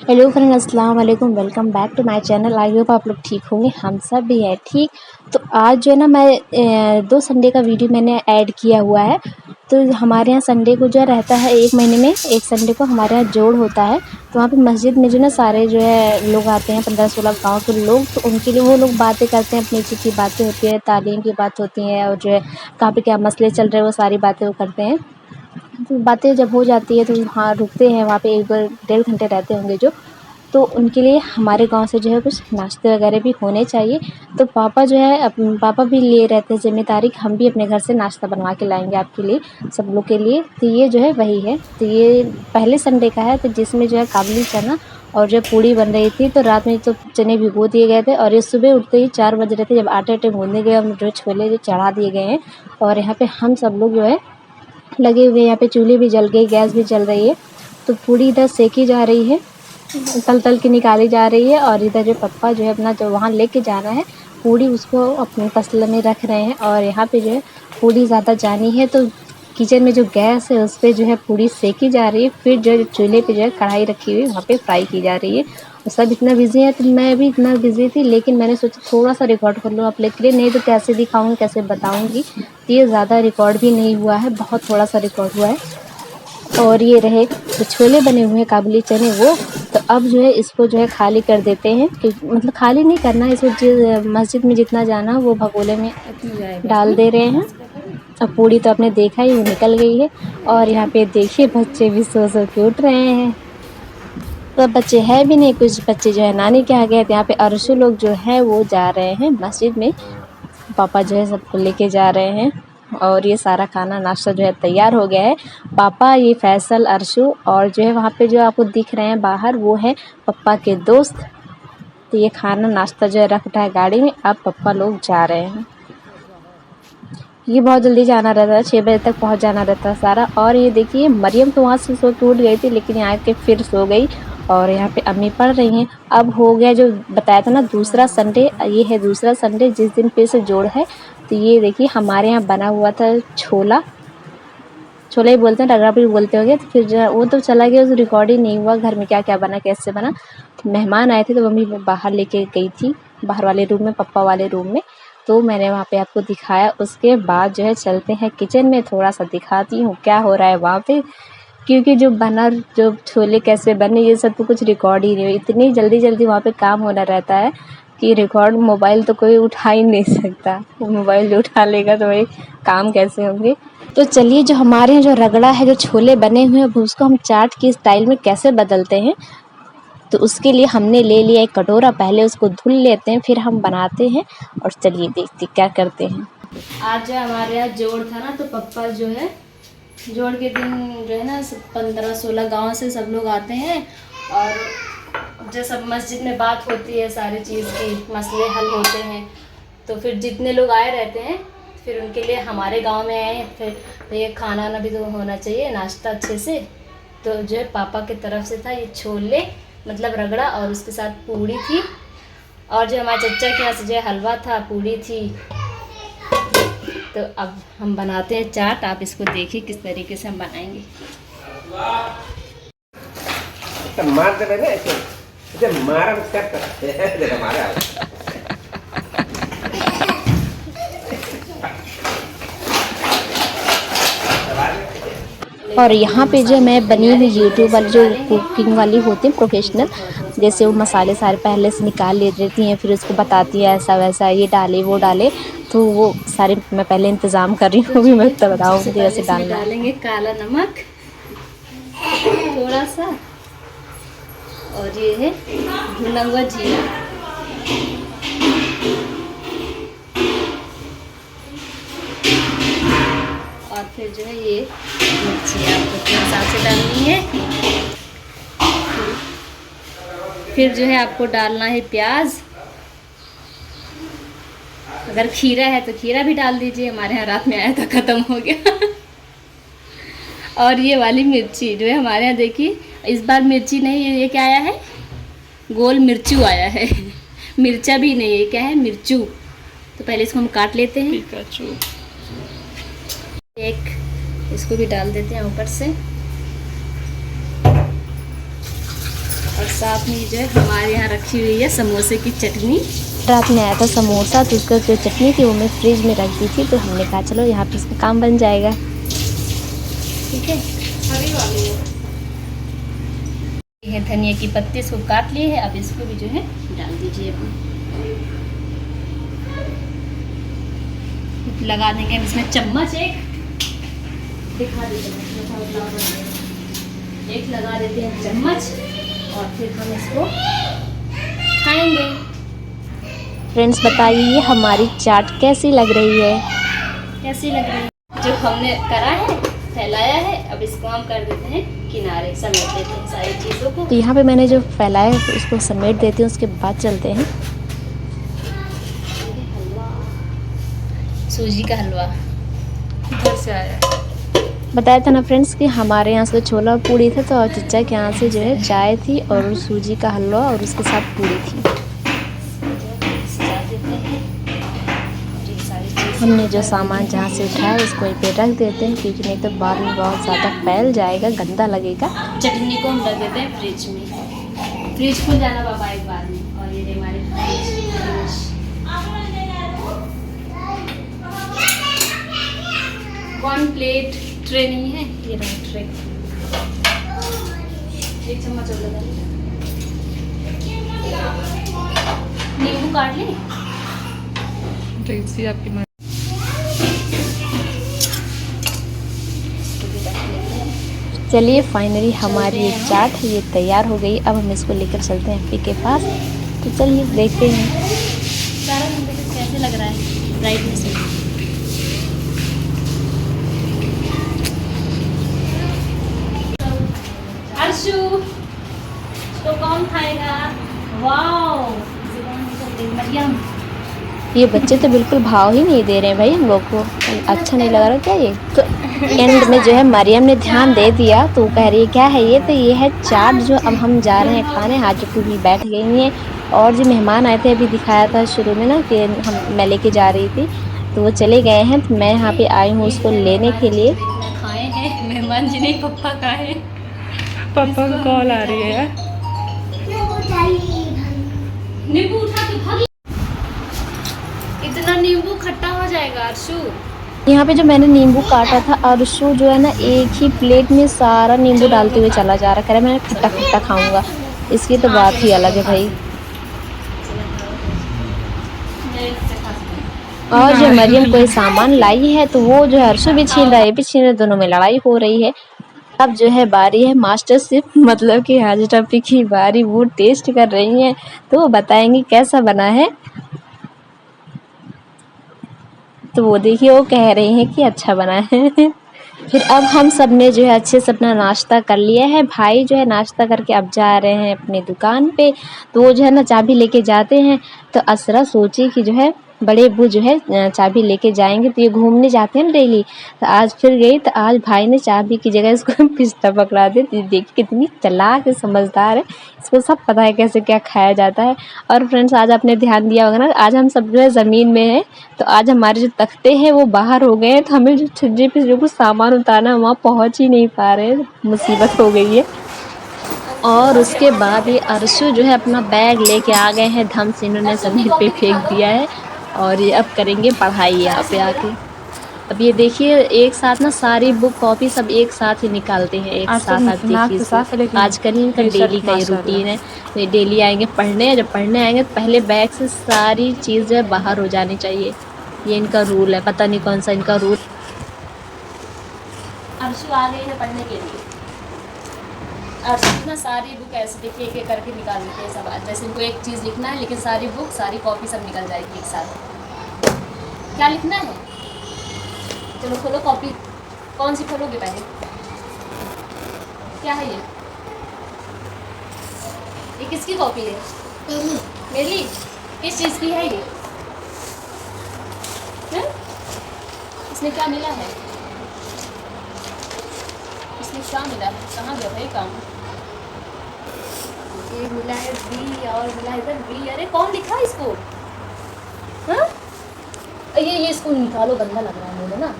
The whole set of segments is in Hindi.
हेलो फ्रेंड, अस्सलाम वालेकुम। Welcome back to my channel. I hope आप लोग ठीक होंगे। हम सब भी है ठीक। तो आज जो है ना, मैं 2 संडे का वीडियो मैंने ऐड किया हुआ है। तो हमारे यहाँ संडे को जो रहता है, 1 महीने में 1 संडे को हमारे यहाँ जोड़ होता है। तो वहाँ पे मस्जिद में जो ना सारे जो है लोग आते हैं, 15-16 गाँव के लोग। तो उनके लिए वो लोग बातें करते हैं, अपनी अच्छी बातें होती है, तालीम की बात होती है, और जो है कहाँ पे क्या मसले चल रहे हैं वो सारी बातें वो करते हैं। तो बातें जब हो जाती है तो वहाँ रुकते हैं, वहाँ पे 1-1.5 घंटे रहते होंगे जो। तो उनके लिए हमारे गांव से जो है कुछ नाश्ते वगैरह भी होने चाहिए। तो पापा जो है पापा भी लिए रहते हैं ज़िम्मेदारी कि हम भी अपने घर से नाश्ता बनवा के लाएंगे आपके लिए, सब लोग के लिए। तो ये जो है वही है। तो ये पहले संडे का है, तो जिसमें जो है काबुली चना और जो पूड़ी बन रही थी। तो रात में तो चने भिगो दिए गए थे, और ये सुबह उठते ही 4 बज रहे थे जब आटे गूँधने गए, और जो छोले जो चढ़ा दिए गए हैं। और यहाँ पे हम सब लोग जो है लगे हुए हैं। यहाँ पे चूल्हे भी जल गई, गैस भी जल रही है। तो पूड़ी इधर सेकी जा रही है, तल के निकाली जा रही है। और इधर जो पप्पा जो है अपना जो वहाँ लेके जाना है पूड़ी, उसको अपने तसले में रख रहे हैं। और यहाँ पे जो है पूड़ी ज़्यादा जानी है, तो किचन में जो गैस है उस पर जो है पूड़ी सेकी जा रही है। फिर जो चूल्हे पे जो है कढ़ाई रखी हुई वहाँ पे फ्राई की जा रही है। और सब इतना बिजी है, तो मैं भी इतना बिजी थी, लेकिन मैंने सोचा थोड़ा सा रिकॉर्ड कर लूँ आप लोग के लिए। नहीं तो कैसे दिखाऊँगी, कैसे बताऊँगी। तो ये ज़्यादा रिकॉर्ड भी नहीं हुआ है, बहुत थोड़ा सा रिकॉर्ड हुआ है। और ये रहे जो छोले बने हुए हैं काबुली चने वो। तो अब जो है इसको जो है खाली कर देते हैं, कि मतलब खाली नहीं करना है इसको, मस्जिद में जितना जाना वो भगोले में डाल दे रहे हैं। अब पूड़ी तो आपने देखा ही, वो निकल गई है। और यहाँ पे देखिए बच्चे भी सो के उठ रहे हैं। तो अब बच्चे हैं भी नहीं, कुछ बच्चे जो है नानी के यहाँ गए थे। यहाँ पे अरशु लोग जो है वो जा रहे हैं मस्जिद में। पापा जो है सबको लेके जा रहे हैं। और ये सारा खाना नाश्ता जो है तैयार हो गया है। पापा, ये फैसल, अरशु, और जो है वहाँ पे जो आपको दिख रहे हैं बाहर, वो है पापा के दोस्त। तो ये खाना नाश्ता जो है रख उठा है गाड़ी में। अब पापा लोग जा रहे हैं। ये बहुत जल्दी जाना रहता है, 6 बजे तक पहुँच जाना रहता है सारा। और ये देखिए मरियम तो वहाँ से सो के उठ गई थी, लेकिन यहाँ के फिर सो गई। और यहाँ पे अम्मी पढ़ रही हैं। अब हो गया जो बताया था ना, दूसरा संडे। ये है दूसरा संडे जिस दिन फिर से जोड़ है। तो ये देखिए हमारे यहाँ बना हुआ था छोला, छोले ही बोलते हैं, रगड़ा भी बोलते होंगे। तो फिर जो है वो तो चला गया, उस रिकॉर्ड ही नहीं हुआ घर में क्या क्या बना, कैसे बना। तो मेहमान आए थे तो मम्मी बाहर लेके गई थी, बाहर वाले रूम में, पप्पा वाले रूम में। तो मैंने वहाँ पे आपको दिखाया। उसके बाद जो है चलते हैं किचन में, थोड़ा सा दिखाती हूँ क्या हो रहा है वहाँ पे। क्योंकि जो बना, जो छोले कैसे बने, ये सब तो कुछ रिकॉर्ड ही नहीं हुई। इतनी जल्दी जल्दी वहाँ पे काम होना रहता है कि रिकॉर्ड मोबाइल तो कोई उठा ही नहीं सकता। वो मोबाइल जो उठा लेगा तो वही काम कैसे होंगे। तो चलिए, जो हमारे यहाँ जो रगड़ा है, जो छोले बने हुए हैं, उसको हम चाट की स्टाइल में कैसे बदलते हैं। तो उसके लिए हमने ले लिया एक कटोरा, पहले उसको धुल लेते हैं, फिर हम बनाते हैं। और चलिए देखते क्या करते हैं। आज जो हमारे यहाँ जोड़ था ना, तो पप्पा जो है जोड़ के दिन जो है ना 15-16 गाँव से सब लोग आते हैं। और जो सब मस्जिद में बात होती है, सारी चीज़ की मसले हल होते हैं। तो फिर जितने लोग आए रहते हैं, फिर उनके लिए हमारे गांव में आए। फिर ये खाना वाना भी तो होना चाहिए, नाश्ता अच्छे से। तो जो है पापा की तरफ से था ये छोले, मतलब रगड़ा, और उसके साथ पूड़ी थी। और जो हमारे चचा के यहाँ से जो है हलवा था, पूड़ी थी। तो अब हम बनाते हैं चाट। आप इसको देखिए किस तरीके से हम बनाएंगे। तो मार दे ना ऐसे, मारा देखो मारा। और यहाँ पे जो मैं बनी हुई यूट्यूब वाली, जो कुकिंग वाली होती है प्रोफेशनल, जैसे वो मसाले सारे पहले से निकाल ले देती हैं, फिर उसको बताती है ऐसा वैसा, ये डाले वो डाले। तो वो सारे मैं पहले इंतज़ाम कर रही हूँ, भी मैं तो बताऊँगी कैसे डालना। डालेंगे काला नमक थोड़ा सा, और ये है भुना हुआ जीरा। और फिर जो है ये मिर्ची आपको अपने हिसाब से डालनी है। फिर जो है आपको डालना है प्याज। अगर खीरा है तो खीरा भी डाल दीजिए, हमारे यहाँ रात में आया था, ख़त्म हो गया। और ये वाली मिर्ची जो है हमारे यहाँ, देखिए इस बार मिर्ची नहीं है, ये क्या आया है, गोल मिर्चू आया है। मिर्चा भी नहीं है, क्या है, मिर्चू। तो पहले इसको हम काट लेते हैं। पिकाचू। एक इसको भी डाल देते हैं ऊपर से। और साथ में जो है हमारे यहाँ रखी हुई है समोसे की चटनी। रात में आया था समोसा, तो उसका जो चटनी थी वो मैं फ्रिज में रख दी थी, तो हमने कहा चलो यहाँ पे इसका काम बन जाएगा। ठीक है, हरी वाली है धनिया की पत्ती, इसको काट लिए है। अब इसको भी जो है डाल दीजिए, लगा देंगे हम इसमें चम्मच एक, दिखा दीजिए, एक लगा देते हैं चम्मच और फिर हम इसको खाएंगे। फ्रेंड्स बताइए ये हमारी चाट कैसी लग रही है? कैसी लग रही है? जो हमने करा है, फैलाया है, अब इसको हम कर देते हैं किनारे, समेट देते हैं सारी चीज़ों को। तो यहाँ पे मैंने जो फैलाया है उसको समेट देती हूँ, उसके बाद चलते हैं। सूजी का हलवा घर से आया। बताया था ना फ्रेंड्स कि हमारे यहाँ से छोला पूड़ी था, तो चचा के यहाँ से जो है चाय थी और सूजी का हलवा और उसके साथ पूड़ी थी। हमने जो सामान जहाँ से उठाया उसको यहीं पे रख देते हैं, क्योंकि नहीं तो बाद में बहुत ज़्यादा फैल जाएगा, गंदा लगेगा। चटनी को हम रख देते हैं फ्रिज में। फ्रिज खुल जाना बाबा एक बार में। और ये हमारे फ्रिज 1 प्लेट ट्रे नहीं है, ये रहा ट्रे। एक चम्मच और लगा नींबू काट लें। जैसी आपकी मर्जी। चलिए फाइनली हमारी ये चाट है ये तैयार हो गई। अब हम इसको लेकर चलते हैं पी के पास, तो चलिए देखते हैं सारा कैसे लग रहा है ब्राइटनेस से। अर्शु तो कौन खाएगा? वाओ, मरियम। ये बच्चे तो बिल्कुल भाव ही नहीं दे रहे हैं भाई हम लोग को, अच्छा नहीं लग रहा क्या ये? तो एंड में जो है मरियम ने ध्यान दे दिया, तो वो कह रही है क्या है ये? तो ये है चाट, जो अब हम जा रहे हैं खाने। हाजू भी बैठ गई हैं और जो मेहमान आए थे अभी दिखाया था शुरू में ना कि मैं लेके जा रही थी, तो वो चले गए हैं। तो मैं यहाँ पे आई हूँ उसको लेने के लिए। खाए हैं मेहमान जी ने, पप्पा का है। पापा का कॉल आ रही है यार। नींबू उठा के भागी, इतना नींबू खट्टा हो जाएगा अर्शु। यहाँ पे जो मैंने नींबू काटा था, अर्शु जो है ना एक ही प्लेट में सारा नींबू डालते हुए चला जा रहा, कह रहा मैं खट्टा खट्टा खाऊंगा। इसकी तो बात ही अलग है भाई। और जो मरियम कोई सामान लाई है, तो वो जो है अर्शु भी छीन रहा है, ये भी छीन रहा है, दोनों में लड़ाई हो रही है। अब जो है बारी है मास्टर शेफ, मतलब कि हाजी टप्पी की बारी। वो टेस्ट कर रही हैं, तो वो बताएंगी कैसा बना है। तो वो देखिए वो कह रही हैं कि अच्छा बना है। फिर अब हम सब ने जो है अच्छे से अपना नाश्ता कर लिया है। भाई जो है नाश्ता करके अब जा रहे हैं अपनी दुकान पे, तो वो जो है ना चाबी लेके जाते हैं। तो असरा सोची कि जो है बड़े अब्बू जो है चाबी लेके जाएंगे, तो ये घूमने जाते हैं ना डेली। तो आज फिर गई, तो आज भाई ने चाबी की जगह इसको पिस्ता पकड़ा दी। तो देखिए कितनी चालाक है, समझदार है, इसको सब पता है कैसे क्या खाया जाता है। और फ्रेंड्स आज आपने ध्यान दिया होगा ना, आज हम सब जो है ज़मीन में हैं, तो आज हमारे जो तख्ते हैं वो बाहर हो गए हैं, तो हमें जो छज्जे पे जो कुछ सामान उतारना वहाँ पहुँच ही नहीं पा रहे हैं, मुसीबत हो गई है। और उसके बाद ये अर्शु जो है अपना बैग लेके आ गए हैं, धम से इन्होंने ज़मीन पे फेंक दिया है। और ये अब करेंगे पढ़ाई यहाँ पे आके। अब ये देखिए एक साथ ना सारी बुक कॉपी सब एक साथ ही निकालते हैं, एक साथ। आप देखिए आजकल इनका डेली का ये रूटीन है। तो ये डेली आएंगे पढ़ने, जब पढ़ने आएंगे तो पहले बैग से सारी चीज़ जो है बाहर हो जानी चाहिए। ये इनका रूल है, पता नहीं कौन सा इनका रूल। अर्शु आ गई है पढ़ने के लिए। अर्शु ना सारी बुक ऐसे देखिए एक एक करके निकाल लेते हैं सब। जैसे इनको एक चीज़ लिखना है, लेकिन सारी बुक सारी कॉपी सब निकल जाएगी एक साथ। क्या लिखना है? चलो खोलो कॉपी। कौन सी खोलोगे पहले? क्या है ये? ये किसकी कॉपी है? मेरी। किस चीज़ की है ये? है? इसमें क्या मिला है? इसमें क्या मिला है? कहाँ गया भाई काम? ये मिला है बी और मिला है इधर बी। अरे कौन लिखा इसको? हाँ? ये इसको निकालो, गंदा लग रहा है मुझे ना।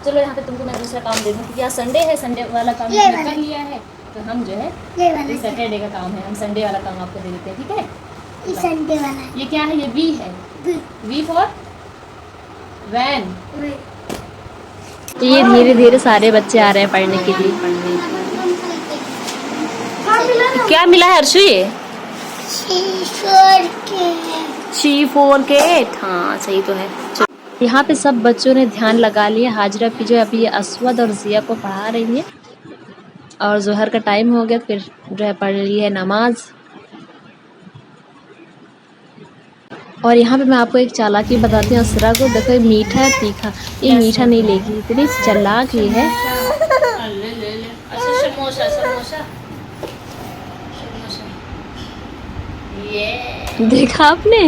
चलो यहाँ पे तुमको मैं दूसरा काम दे दूँ, क्योंकि आज संडे है, संडे वाला काम मैंने कर लिया है। तो हम जो है ये वाला ये सैटरडे का काम है, हम संडे वाला काम आपको दे देते हैं, ठीक है। ये संडे वाला है। ये क्या है, ये वी है, वी फॉर वैन। तो ये धीरे धीरे सारे बच्चे आ रहे हैं पढ़ने के लिए। क्या मिला है हर्षु? ये C4 हाँ सही तो है। यहाँ पे सब बच्चों ने ध्यान लगा लिया। हाजरा भी जो है अभी असवद और जिया को पढ़ा रही है और जोहर का टाइम हो गया, फिर जो है पढ़ रही है नमाज। और यहाँ पे मैं आपको एक चालाकी बताती हूँ असरा को। देखो ये मीठा है तीखा, ये मीठा नहीं लेगी, इतनी चालाक ये है। ले ले ले, अच्छा समोसा समोसा समोसा, ये देखा आपने?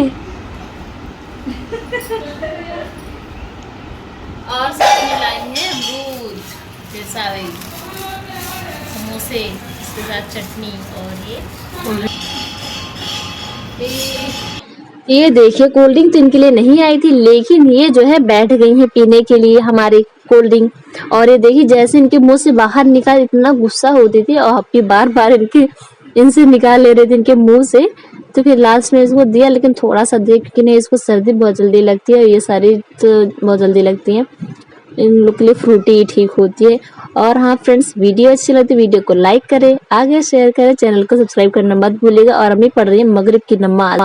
और साथ में लाई है अमरूद, फिर सारे समोसे, इसके साथ चटनी और ये देखिए कोल्ड ड्रिंक तो इनके लिए नहीं आई थी, लेकिन ये जो है बैठ गई हैं पीने के लिए हमारी कोल्ड ड्रिंक। और ये देखिए जैसे इनके मुंह से बाहर निकाल इतना गुस्सा होती थी और अभी बार बार इनसे निकाल ले रहे थे इनके मुंह से। तो फिर लास्ट में इसको दिया, लेकिन थोड़ा सा दिया क्योंकि नहीं इसको सर्दी बहुत जल्दी लगती है और ये सारी तो बहुत जल्दी लगती हैं। इन लोग के लिए फ्रूटी ही ठीक होती है। और हाँ फ्रेंड्स, वीडियो अच्छी लगती है वीडियो को लाइक करें, आगे शेयर करें, चैनल को सब्सक्राइब करना मत भूलिएगा। और अम्मी पढ़ रही है मगरिब की नमाज।